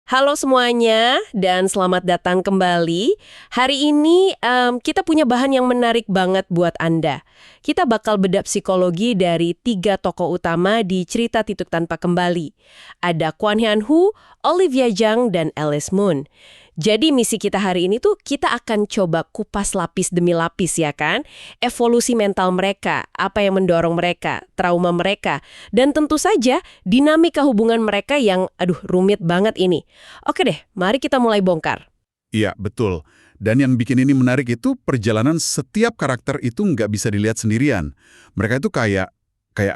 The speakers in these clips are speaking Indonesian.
Halo semuanya, dan selamat datang kembali. Hari ini kita punya bahan yang menarik banget buat Anda. Kita bakal bedah psikologi dari 3 tokoh utama di cerita Tituk Tanpa Kembali. Ada Kwon Hyun-woo, Olivia Jang, dan Elise Moon. Jadi misi kita hari ini tuh kita akan coba kupas lapis demi lapis ya kan? Evolusi mental mereka, apa yang mendorong mereka, trauma mereka, dan tentu saja dinamika hubungan mereka yang rumit banget ini. Oke deh, mari kita mulai bongkar. Iya, betul. Dan yang bikin ini menarik itu perjalanan setiap karakter itu nggak bisa dilihat sendirian. Mereka itu kayak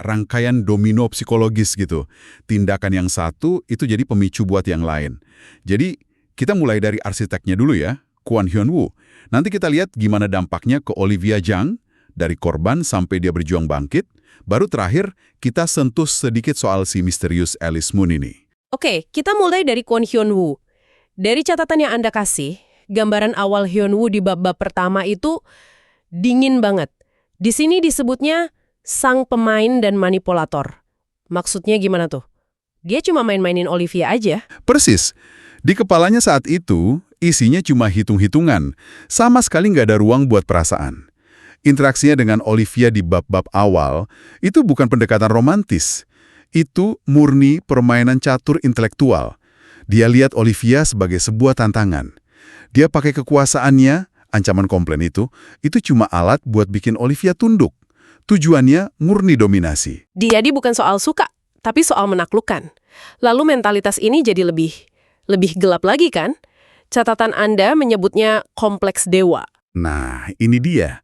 rangkaian domino psikologis gitu. Tindakan yang satu itu jadi pemicu buat yang lain. Jadi kita mulai dari arsiteknya dulu ya, Kwon Hyun-woo. Nanti kita lihat gimana dampaknya ke Olivia Jang, dari korban sampai dia berjuang bangkit. Baru terakhir, kita sentuh sedikit soal si misterius Elise Moon ini. Oke, kita mulai dari Kwon Hyun-woo. Dari catatan yang Anda kasih, gambaran awal Hyun-woo di bab-bab pertama itu dingin banget. Di sini disebutnya sang pemain dan manipulator. Maksudnya gimana tuh? Dia cuma main-mainin Olivia aja. Persis. Di kepalanya saat itu, isinya cuma hitung-hitungan. Sama sekali nggak ada ruang buat perasaan. Interaksinya dengan Olivia di bab-bab awal, itu bukan pendekatan romantis. Itu murni permainan catur intelektual. Dia lihat Olivia sebagai sebuah tantangan. Dia pakai kekuasaannya, ancaman komplain itu cuma alat buat bikin Olivia tunduk. Tujuannya murni dominasi. Jadi bukan soal suka, tapi soal menaklukkan. Lalu mentalitas ini jadi lebih gelap lagi kan? Catatan Anda menyebutnya kompleks dewa. Nah, ini dia.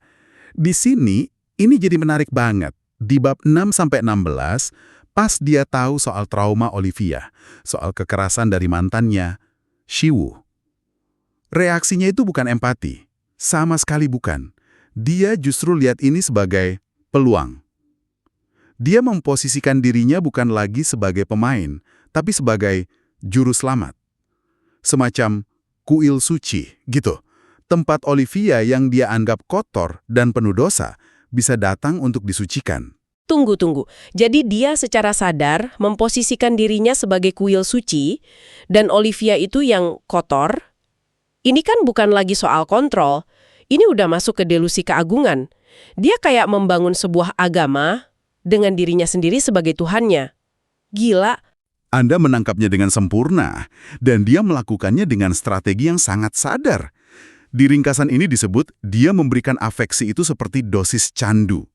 Di sini, ini jadi menarik banget. Di bab 6-16, pas dia tahu soal trauma Olivia, soal kekerasan dari mantannya, Siwoo. Reaksinya itu bukan empati. Sama sekali bukan. Dia justru lihat ini sebagai peluang. Dia memposisikan dirinya bukan lagi sebagai pemain, tapi sebagai juru selamat. Semacam kuil suci, gitu. Tempat Olivia yang dia anggap kotor dan penuh dosa bisa datang untuk disucikan. Tunggu. Jadi dia secara sadar memposisikan dirinya sebagai kuil suci dan Olivia itu yang kotor. Ini kan bukan lagi soal kontrol. Ini udah masuk ke delusi keagungan. Dia kayak membangun sebuah agama dengan dirinya sendiri sebagai Tuhannya. Gila. Anda menangkapnya dengan sempurna, dan dia melakukannya dengan strategi yang sangat sadar. Di ringkasan ini disebut, dia memberikan afeksi itu seperti dosis candu.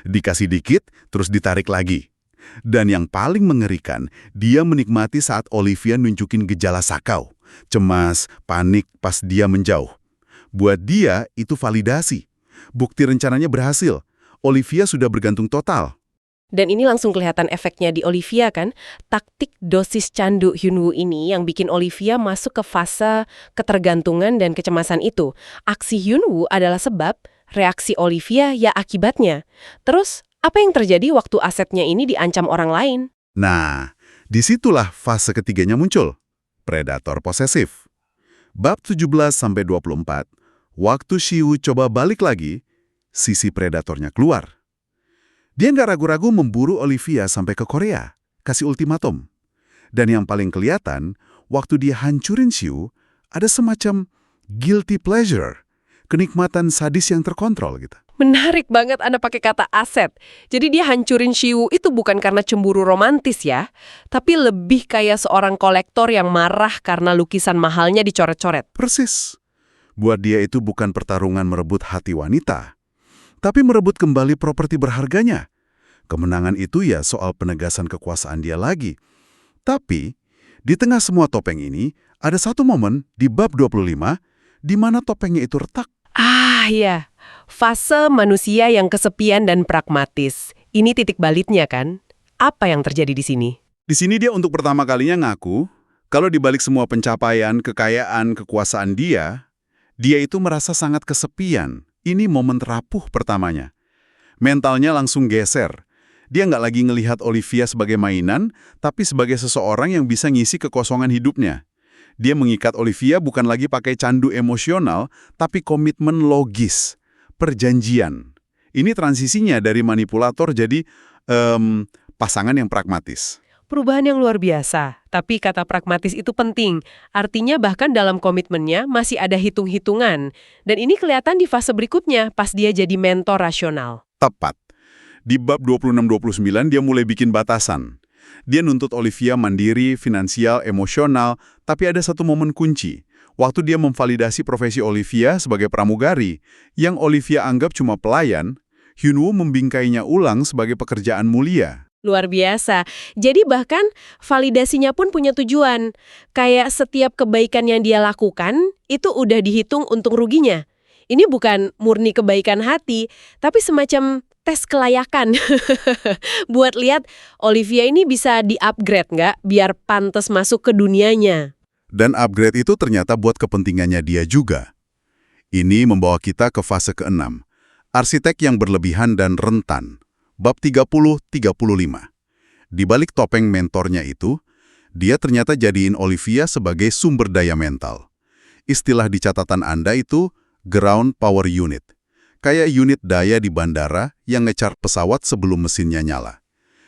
Dikasih dikit, terus ditarik lagi. Dan yang paling mengerikan, dia menikmati saat Olivia nunjukin gejala sakau, cemas, panik pas dia menjauh. Buat dia, itu validasi. Bukti rencananya berhasil. Olivia sudah bergantung total. Dan ini langsung kelihatan efeknya di Olivia kan? Taktik dosis candu Hyun-woo ini yang bikin Olivia masuk ke fase ketergantungan dan kecemasan itu. Aksi Hyun-woo adalah sebab, reaksi Olivia ya akibatnya. Terus, apa yang terjadi waktu asetnya ini diancam orang lain? Nah, disitulah fase ketiganya muncul. Predator posesif. Bab 17-24, waktu Siwoo coba balik lagi, sisi predatornya keluar. Dia nggak ragu-ragu memburu Olivia sampai ke Korea, kasih ultimatum. Dan yang paling kelihatan, waktu dia hancurin Siwoo, ada semacam guilty pleasure, kenikmatan sadis yang terkontrol gitu. Menarik banget Anda pakai kata aset. Jadi dia hancurin Siwoo itu bukan karena cemburu romantis ya, tapi lebih kayak seorang kolektor yang marah karena lukisan mahalnya dicoret-coret. Persis. Buat dia itu bukan pertarungan merebut hati wanita, tapi merebut kembali properti berharganya. Kemenangan itu ya soal penegasan kekuasaan dia lagi. Tapi, di tengah semua topeng ini, ada satu momen di bab 25, di mana topengnya itu retak. Ah ya, fase manusia yang kesepian dan pragmatis. Ini titik baliknya kan? Apa yang terjadi di sini? Di sini dia untuk pertama kalinya ngaku, kalau di balik semua pencapaian, kekayaan, kekuasaan dia itu merasa sangat kesepian. Ini momen rapuh pertamanya. Mentalnya langsung geser. Dia nggak lagi ngelihat Olivia sebagai mainan, tapi sebagai seseorang yang bisa ngisi kekosongan hidupnya. Dia mengikat Olivia bukan lagi pakai candu emosional, tapi komitmen logis, perjanjian. Ini transisinya dari manipulator jadi pasangan yang pragmatis. Perubahan yang luar biasa, tapi kata pragmatis itu penting. Artinya bahkan dalam komitmennya masih ada hitung-hitungan. Dan ini kelihatan di fase berikutnya pas dia jadi mentor rasional. Tepat. Di bab 26-29 dia mulai bikin batasan. Dia nuntut Olivia mandiri, finansial, emosional, tapi ada satu momen kunci. Waktu dia memvalidasi profesi Olivia sebagai pramugari, yang Olivia anggap cuma pelayan, Hyunwoo membingkainya ulang sebagai pekerjaan mulia. Luar biasa. Jadi bahkan validasinya pun punya tujuan. Kayak setiap kebaikan yang dia lakukan, itu udah dihitung untung ruginya. Ini bukan murni kebaikan hati, tapi semacam tes kelayakan. Buat lihat Olivia ini bisa di-upgrade nggak, biar pantas masuk ke dunianya. Dan upgrade itu ternyata buat kepentingannya dia juga. Ini membawa kita ke fase ke-6. Arsitek yang berlebihan dan rentan. Bab 30-35. Di balik topeng mentornya itu, dia ternyata jadiin Olivia sebagai sumber daya mental. Istilah di catatan Anda itu ground power unit. Kayak unit daya di bandara yang nge-charge pesawat sebelum mesinnya nyala.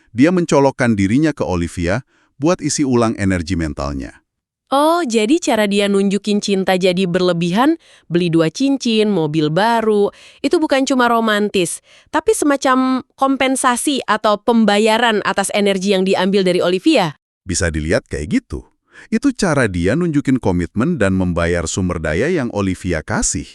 Dia mencolokkan dirinya ke Olivia buat isi ulang energi mentalnya. Oh, jadi cara dia nunjukin cinta jadi berlebihan, beli 2 cincin, mobil baru, itu bukan cuma romantis, tapi semacam kompensasi atau pembayaran atas energi yang diambil dari Olivia. Bisa dilihat kayak gitu. Itu cara dia nunjukin komitmen dan membayar sumber daya yang Olivia kasih.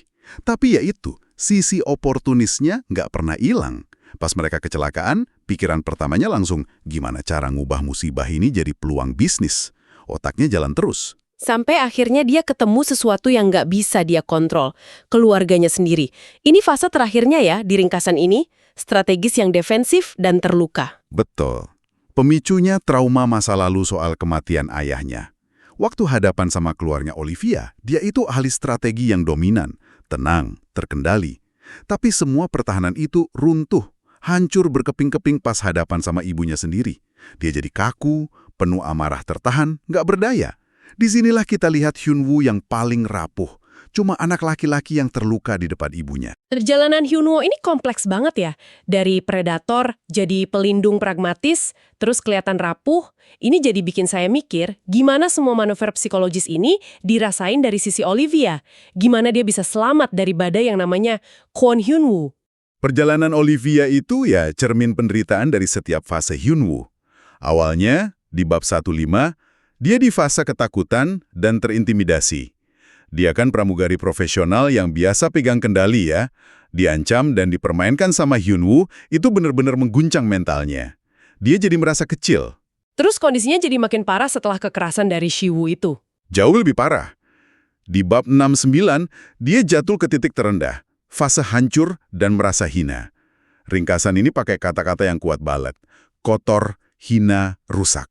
Tapi ya itu, sisi oportunisnya nggak pernah hilang. Pas mereka kecelakaan, pikiran pertamanya langsung, gimana cara ngubah musibah ini jadi peluang bisnis? Otaknya jalan terus. Sampai akhirnya dia ketemu sesuatu yang nggak bisa dia kontrol, keluarganya sendiri. Ini fase terakhirnya ya, di ringkasan ini, strategis yang defensif dan terluka. Betul. Pemicunya trauma masa lalu soal kematian ayahnya. Waktu hadapan sama keluarga Olivia, dia itu ahli strategi yang dominan, tenang, terkendali. Tapi semua pertahanan itu runtuh, hancur berkeping-keping pas hadapan sama ibunya sendiri. Dia jadi kaku, penuh amarah tertahan, nggak berdaya. Disinilah kita lihat Hyunwoo yang paling rapuh. Cuma anak laki-laki yang terluka di depan ibunya. Perjalanan Hyunwoo ini kompleks banget ya. Dari predator jadi pelindung pragmatis, terus kelihatan rapuh. Ini jadi bikin saya mikir, gimana semua manuver psikologis ini dirasain dari sisi Olivia. Gimana dia bisa selamat dari badai yang namanya Kwon Hyunwoo. Perjalanan Olivia itu ya cermin penderitaan dari setiap fase Hyunwoo. Awalnya, di bab 15, dia di fase ketakutan dan terintimidasi. Dia kan pramugari profesional yang biasa pegang kendali ya. Diancam dan dipermainkan sama Hyunwoo itu benar-benar mengguncang mentalnya. Dia jadi merasa kecil. Terus kondisinya jadi makin parah setelah kekerasan dari Siwoo itu. Jauh lebih parah. Di bab 69, dia jatuh ke titik terendah, fase hancur dan merasa hina. Ringkasan ini pakai kata-kata yang kuat banget. Kotor, hina, rusak.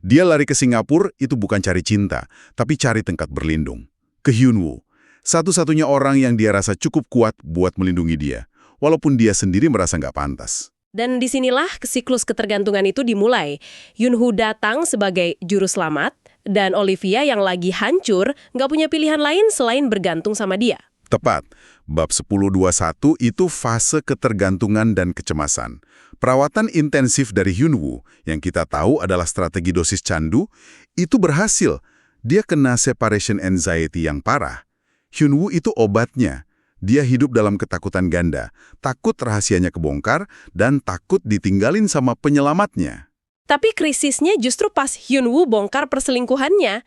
Dia lari ke Singapura itu bukan cari cinta, tapi cari tempat berlindung. Ke Hyunwoo, satu-satunya orang yang dia rasa cukup kuat buat melindungi dia, walaupun dia sendiri merasa nggak pantas. Dan disinilah siklus ketergantungan itu dimulai. Hyunwoo datang sebagai juru selamat, dan Olivia yang lagi hancur nggak punya pilihan lain selain bergantung sama dia. Tepat, bab 10.21 itu fase ketergantungan dan kecemasan. Perawatan intensif dari Hyunwoo, yang kita tahu adalah strategi dosis candu, itu berhasil. Dia kena separation anxiety yang parah. Hyunwoo itu obatnya. Dia hidup dalam ketakutan ganda, takut rahasianya kebongkar, dan takut ditinggalin sama penyelamatnya. Tapi krisisnya justru pas Hyunwoo bongkar perselingkuhannya.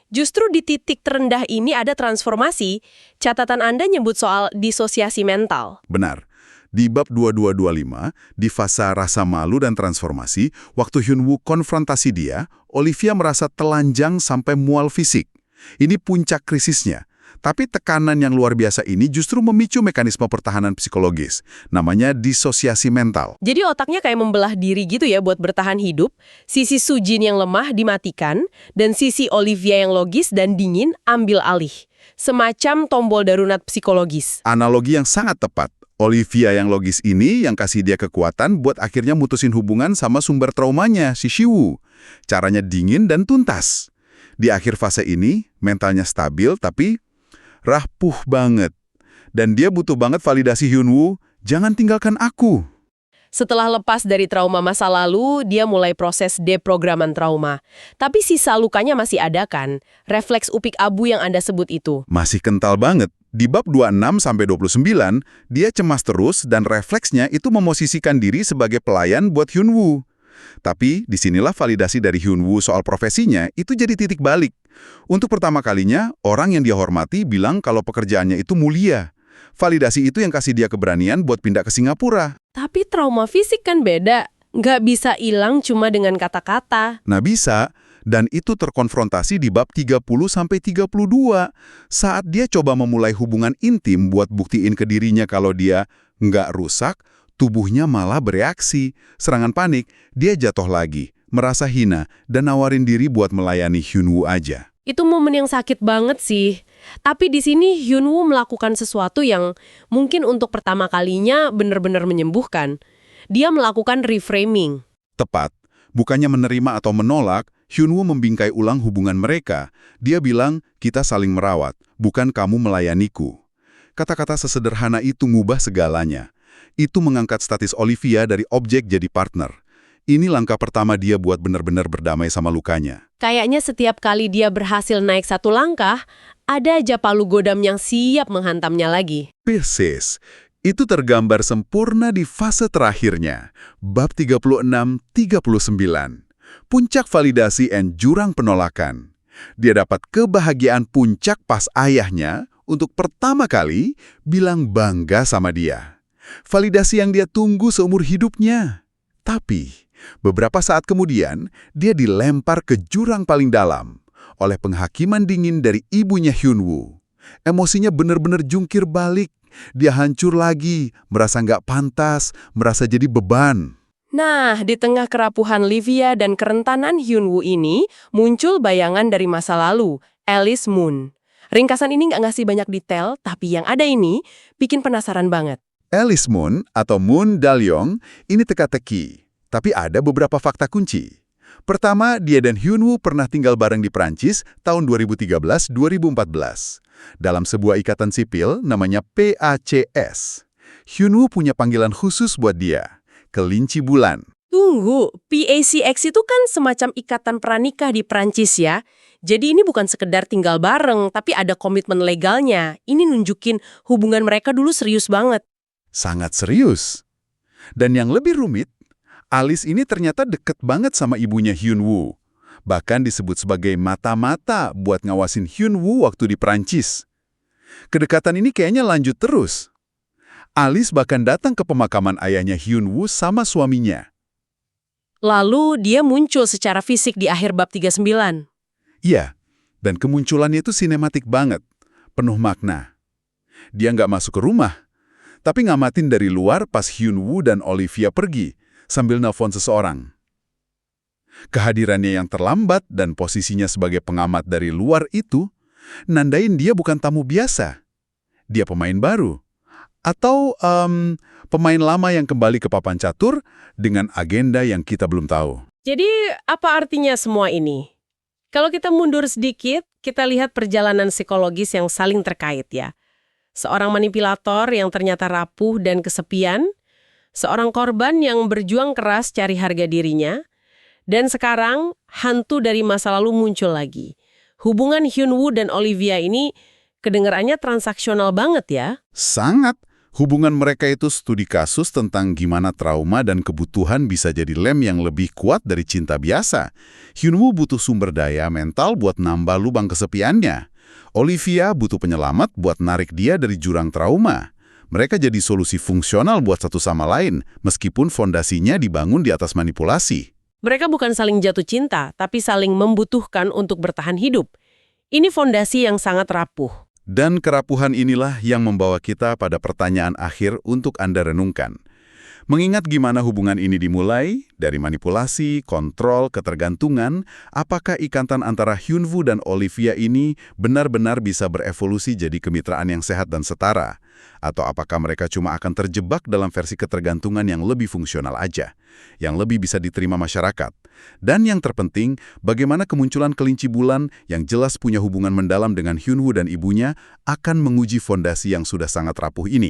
Justru di titik terendah ini ada transformasi. Catatan Anda nyebut soal disosiasi mental. Benar. Di bab 2225, di fase rasa malu dan transformasi, waktu Hyunwoo konfrontasi dia, Olivia merasa telanjang sampai mual fisik. Ini puncak krisisnya. Tapi tekanan yang luar biasa ini justru memicu mekanisme pertahanan psikologis. Namanya disosiasi mental. Jadi otaknya kayak membelah diri gitu ya buat bertahan hidup. Sisi Sujin yang lemah dimatikan, dan sisi Olivia yang logis dan dingin ambil alih. Semacam tombol darurat psikologis. Analogi yang sangat tepat. Olivia yang logis ini yang kasih dia kekuatan buat akhirnya mutusin hubungan sama sumber traumanya, si Siwoo. Caranya dingin dan tuntas. Di akhir fase ini, mentalnya stabil tapi rapuh banget. Dan dia butuh banget validasi Hyunwoo, jangan tinggalkan aku. Setelah lepas dari trauma masa lalu, dia mulai proses deprograman trauma. Tapi sisa lukanya masih ada kan? Refleks upik abu yang Anda sebut itu. Masih kental banget. Di bab 26-29, dia cemas terus dan refleksnya itu memosisikan diri sebagai pelayan buat Hyunwoo. Tapi disinilah validasi dari Hyunwoo soal profesinya itu jadi titik balik. Untuk pertama kalinya, orang yang dia hormati bilang kalau pekerjaannya itu mulia. Validasi itu yang kasih dia keberanian buat pindah ke Singapura. Tapi trauma fisik kan beda. Nggak bisa hilang cuma dengan kata-kata. Nah bisa, dan itu terkonfrontasi di bab 30-32 saat dia coba memulai hubungan intim buat buktiin ke dirinya kalau dia nggak rusak, tubuhnya malah bereaksi. Serangan panik, dia jatuh lagi, merasa hina, dan nawarin diri buat melayani Hyunwoo aja. Itu momen yang sakit banget sih. Tapi di sini Hyunwoo melakukan sesuatu yang mungkin untuk pertama kalinya benar-benar menyembuhkan. Dia melakukan reframing. Tepat, bukannya menerima atau menolak, Hyunwoo membingkai ulang hubungan mereka. Dia bilang, kita saling merawat, bukan kamu melayaniku. Kata-kata sesederhana itu ngubah segalanya. Itu mengangkat status Olivia dari objek jadi partner. Ini langkah pertama dia buat benar-benar berdamai sama lukanya. Kayaknya setiap kali dia berhasil naik satu langkah, ada aja palu godam yang siap menghantamnya lagi. Persis. Itu tergambar sempurna di fase terakhirnya, bab 36-39. Puncak validasi and jurang penolakan. Dia dapat kebahagiaan puncak pas ayahnya untuk pertama kali bilang bangga sama dia. Validasi yang dia tunggu seumur hidupnya. Tapi beberapa saat kemudian, dia dilempar ke jurang paling dalam oleh penghakiman dingin dari ibunya Hyunwoo. Emosinya benar-benar jungkir balik. Dia hancur lagi, merasa nggak pantas, merasa jadi beban. Nah, di tengah kerapuhan Livia dan kerentanan Hyunwoo ini, muncul bayangan dari masa lalu, Alice Moon. Ringkasan ini nggak ngasih banyak detail, tapi yang ada ini bikin penasaran banget. Alice Moon atau Moon Dalyong ini teka-teki. Tapi ada beberapa fakta kunci. Pertama, dia dan Hyunwoo pernah tinggal bareng di Prancis tahun 2013-2014. Dalam sebuah ikatan sipil namanya PACS. Hyunwoo punya panggilan khusus buat dia, kelinci bulan. Tunggu, PACX itu kan semacam ikatan pranikah di Prancis ya. Jadi ini bukan sekedar tinggal bareng, tapi ada komitmen legalnya. Ini nunjukin hubungan mereka dulu serius banget. Sangat serius. Dan yang lebih rumit, Alice ini ternyata deket banget sama ibunya Hyunwoo. Bahkan disebut sebagai mata-mata buat ngawasin Hyunwoo waktu di Prancis. Kedekatan ini kayaknya lanjut terus. Alice bahkan datang ke pemakaman ayahnya Hyunwoo sama suaminya. Lalu dia muncul secara fisik di akhir bab 39. Iya, dan kemunculannya itu sinematik banget, penuh makna. Dia nggak masuk ke rumah, tapi ngamatin dari luar pas Hyunwoo dan Olivia pergi, sambil nelfon seseorang. Kehadirannya yang terlambat dan posisinya sebagai pengamat dari luar itu, nandain dia bukan tamu biasa. Dia pemain baru. Atau pemain lama yang kembali ke papan catur dengan agenda yang kita belum tahu. Jadi apa artinya semua ini? Kalau kita mundur sedikit, kita lihat perjalanan psikologis yang saling terkait ya. Seorang manipulator yang ternyata rapuh dan kesepian, seorang korban yang berjuang keras cari harga dirinya, dan sekarang hantu dari masa lalu muncul lagi. Hubungan Hyunwoo dan Olivia ini kedengarannya transaksional banget ya. Sangat. Hubungan mereka itu studi kasus tentang gimana trauma dan kebutuhan bisa jadi lem yang lebih kuat dari cinta biasa. Hyunwoo butuh sumber daya mental buat nambah lubang kesepiannya. Olivia butuh penyelamat buat narik dia dari jurang trauma. Mereka jadi solusi fungsional buat satu sama lain, meskipun fondasinya dibangun di atas manipulasi. Mereka bukan saling jatuh cinta, tapi saling membutuhkan untuk bertahan hidup. Ini fondasi yang sangat rapuh. Dan kerapuhan inilah yang membawa kita pada pertanyaan akhir untuk Anda renungkan. Mengingat gimana hubungan ini dimulai, dari manipulasi, kontrol, ketergantungan, apakah ikatan antara Hyunwoo dan Olivia ini benar-benar bisa berevolusi jadi kemitraan yang sehat dan setara? Atau apakah mereka cuma akan terjebak dalam versi ketergantungan yang lebih fungsional aja, yang lebih bisa diterima masyarakat? Dan yang terpenting, bagaimana kemunculan kelinci bulan yang jelas punya hubungan mendalam dengan Hyunwoo dan ibunya akan menguji fondasi yang sudah sangat rapuh ini?